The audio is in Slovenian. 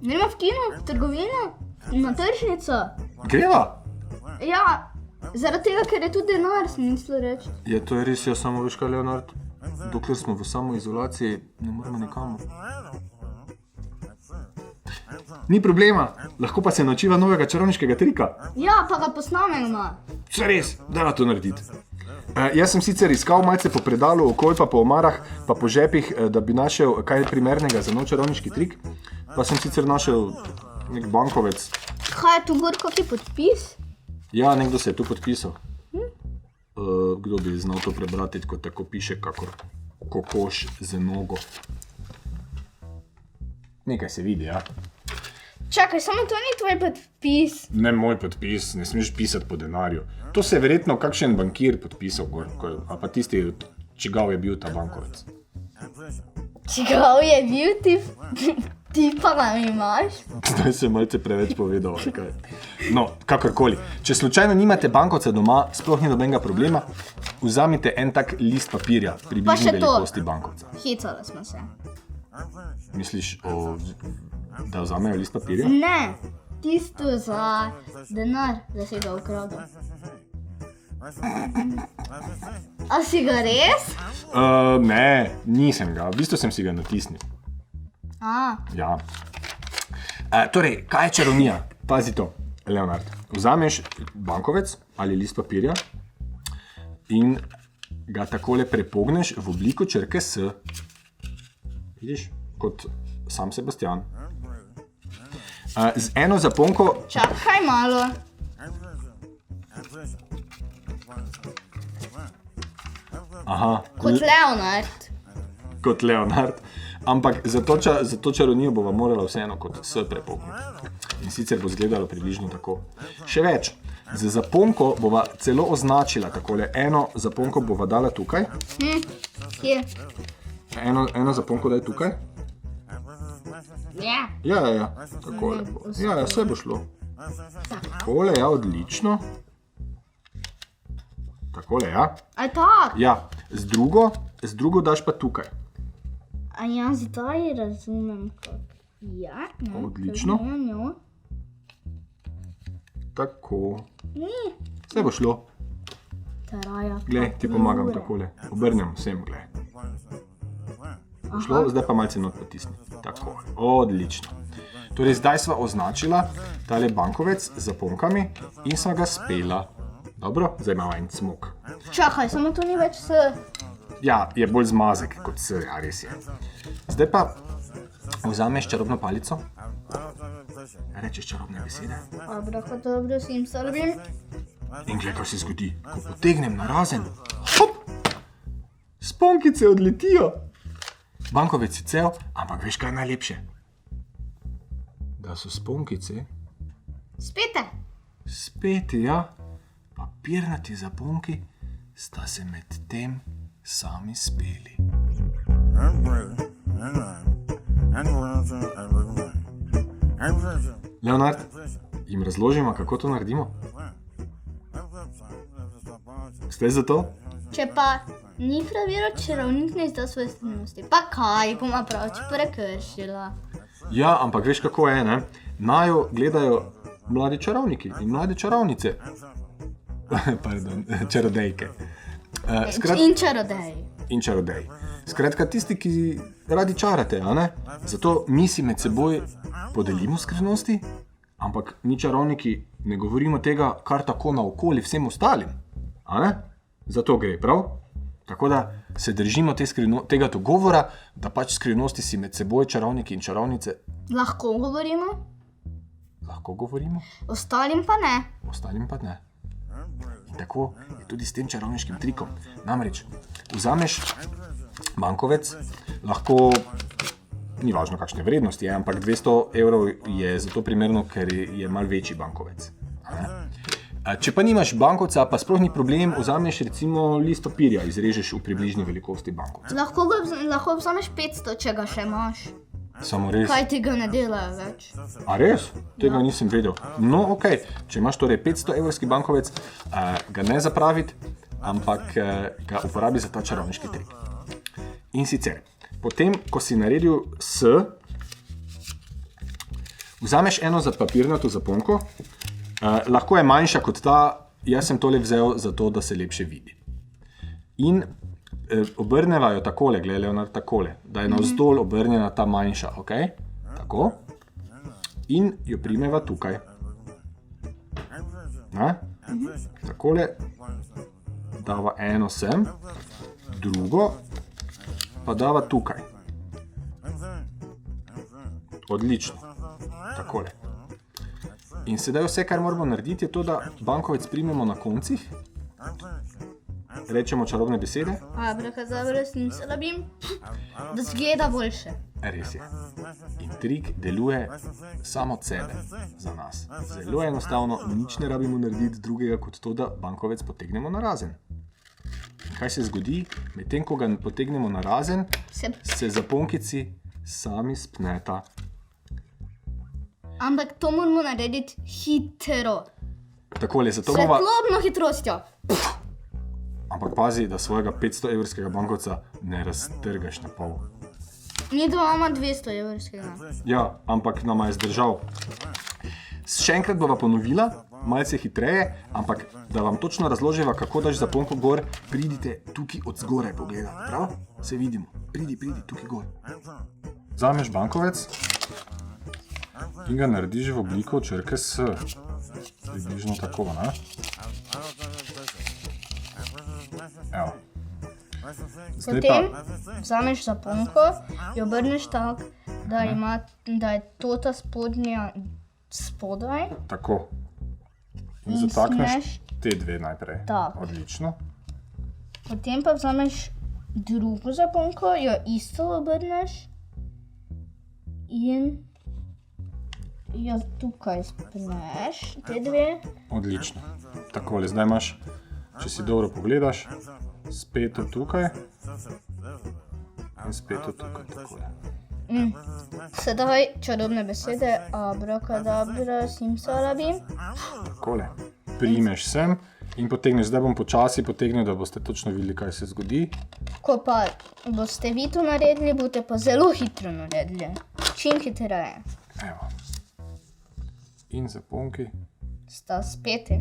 Gremo v kino, v trgovino, na tržnico. Greva? Ja, zaradi tega, ker je tudi denar, sem mislil reči. Je, to je res, jaz samo veš kaj, Leonard, dokler smo v samoizolaciji, ne moramo nikamor. Ni problema, lahko pa se naučiva novega čarovniškega trika. Ja, pa ga posnamemo. Vse res, dajva to narediti. Jaz sem sicer iskal malce po predalu, okoli pa po omarah, pa po žepih, da bi našel kaj primernega za nov čarovniški trik. Pa sem sicer našel nek bankovec. Kaj je tu gor, kakšen podpis? Ja, nekdo se je tu podpisal. Kdo bi znal to prebrati, ko tako piše, kakor kokoš z nogo. Nekaj se vidi, ja. Čakaj, samo to ni tvoj podpis. Ne moj podpis, ne smeš pisati po denarju. To se je verjetno kakšen bankir podpisal gor, a pa tisti, čigav je bil ta bankovec. Čigav je bil ti pa ga imaš? Zdaj se malce preveč povedal, ali kaj. No, kakorkoli. Če slučajno nimate bankovca doma, sploh ni nobenega problema, vzamite en tak list papirja, približno velikosti bankovca. Hecali smo se. Misliš, da vzamejo list papirja? Ne, tisto za denar, da si ga ukradel. A si ga res? Ne, nisem ga. V bistvu sem si ga natisnil. Ja. Torej, kaj je čarovnija? Pazi to, Leonard. Vzameš bankovec ali list papirja in ga takole prepogneš v obliko črke S. Vidiš, kot sam Sebastian. Z eno zaponko... Čakaj malo. Aha. Kot Leonard. Kot Leonard. Ampak za to čarovnijo bova morala vseeno kot S prepogniti. In sicer bo izgledalo približno tako. Še več, z zaponko bova celo označila takole. Eno zaponko bova dala tukaj. Kje? Eno zaponko daj tukaj. Ja. Ja. Takole bo. Ja, vse bo šlo. Takole, ja, odlično. Takole, ja. A tak? Ja, z drugo daš pa tukaj. A ja, zdaj razumem, kako. Ja, no. Odlično. Tako. Vse bo šlo. Glej, ti pomagam takole. Obrnem vsem, glej. Šlo, zdaj pa malce not potisni. Tako, odlično. Torej, zdaj sva označila tale bankovec z zaponkami in sva ga spela. Dobro, zdaj imamo en cmok. Čakaj, samo to ni več S. Ja, je bolj zmazek kot S, ja, res je. Zdaj pa vzameš čarobno palico, rečeš čarobne besede. Abrahadabra, simsalabim. In glej, kaj se zgodi. Ko potegnem narazen, hop, sponkice odletijo. Bankovec je cel, ampak veš, kaj je najlepše? Da so sponkice... Spete, ja. Papirnati zaponki sta se med tem sami speli. Leonard, jim razložimo, kako to naredimo? Ste za to? Če pa ni pravilno, čarovnik ne izda svoje skrivnosti. Pa kaj, bom prav, če prekršila. Ja, ampak veš, kako je, ne? Najo gledajo mladi čarovniki in mlade čarovnice. Pardon, čarodejke. In čarodeji. Skratka, tisti, ki radi čarate, a ne? Zato mi si med seboj podelimo skrivnosti, ampak mi čarovniki ne govorimo tega kar tako naokoli vsem ostalim. A ne? Zato gre, prav? Tako da se držimo tega dogovora, da pač skrivnosti si med seboj čarovniki in čarovnice. Lahko govorimo? Lahko govorimo. Ostalim pa ne. Ostalim pa ne. In tako je tudi s tem čarovniškim trikom. Namreč, vzameš bankovec, lahko, ni važno kakšne vrednosti je, ampak 200 evrov je zato primerno, ker je malo večji bankovec. Če pa nimaš bankovca, pa sploh ni problem, vzameš recimo list papirja, izrežeš v približni velikosti bankovca. Lahko vzameš 500, če ga še imaš. Samo res. Kaj ti ga ne delajo več? A res? Tega nisem vedel. No, okej. Če imaš torej 500 evrski bankovec, ga ne zapraviti, ampak ga uporabi za ta čarovniški trik. In sicer, Potem, ko si naredil S, vzameš eno za papirnato zaponko, lahko je manjša kot ta, jaz sem tole vzel zato, da se lepše vidi. In obrneva jo takole, gledaj Leonard, takole, da je navzdol obrnjena ta manjša, ok? Tako. In jo primeva tukaj. Takole, dava eno sem, drugo pa dava tukaj. Odlično. Takole. In sedaj vse, kar moramo narediti, je to, da bankovec primemo na koncih, rečemo čarobne besede. Abrakadabra, simsalabim, da zgleda boljše. Res je. In trik deluje samo od sebe za nas. Zelo enostavno, nič ne rabimo narediti drugega kot to, da bankovec potegnemo na razen. In kaj se zgodi? Medtem, ko ga potegnemo na razen, se zaponkici sami spneta. Ampak to moramo narediti hitro. Takole, zato bova... Svetlobno hitrostjo. Ampak pazi, da svojega 500 evrskega bankovca ne raztrgaš na pol. Mi doma ima 200 evrskega. Ja, ampak nama je zdržal. Še enkrat bova ponovila, malce hitreje, ampak da vam točno razloživa, kako daš zaponko gor, pridite tukaj od zgoraj pogledati, prav? Se vidimo. Pridi, tukaj gor. Vzameš bankovec in ga narediš v obliko črke S. Približno tako, ne? Evo. Potem vzameš zaponko, jo obrneš tako, da je to ta spodnja spodaj. Tako. In zatakneš te dve najprej. Tako. Odlično. Potem pa vzameš drugo zaponko, jo isto obrneš in jo tukaj spneš, te dve. Odlično. Takole, zdaj imaš, če si dobro pogledaš, spet tukaj in spet tukaj, takole. Sedaj čarobne besede, abrakadabra, simsalabim. Takole. Primeš sem in potegneš. Zdaj bom počasi potegnil, da boste točno videli, kaj se zgodi. Ko pa boste vi to naredili, boste pa zelo hitro naredili. Čim hitreje. Evo. In zaponki sta speti.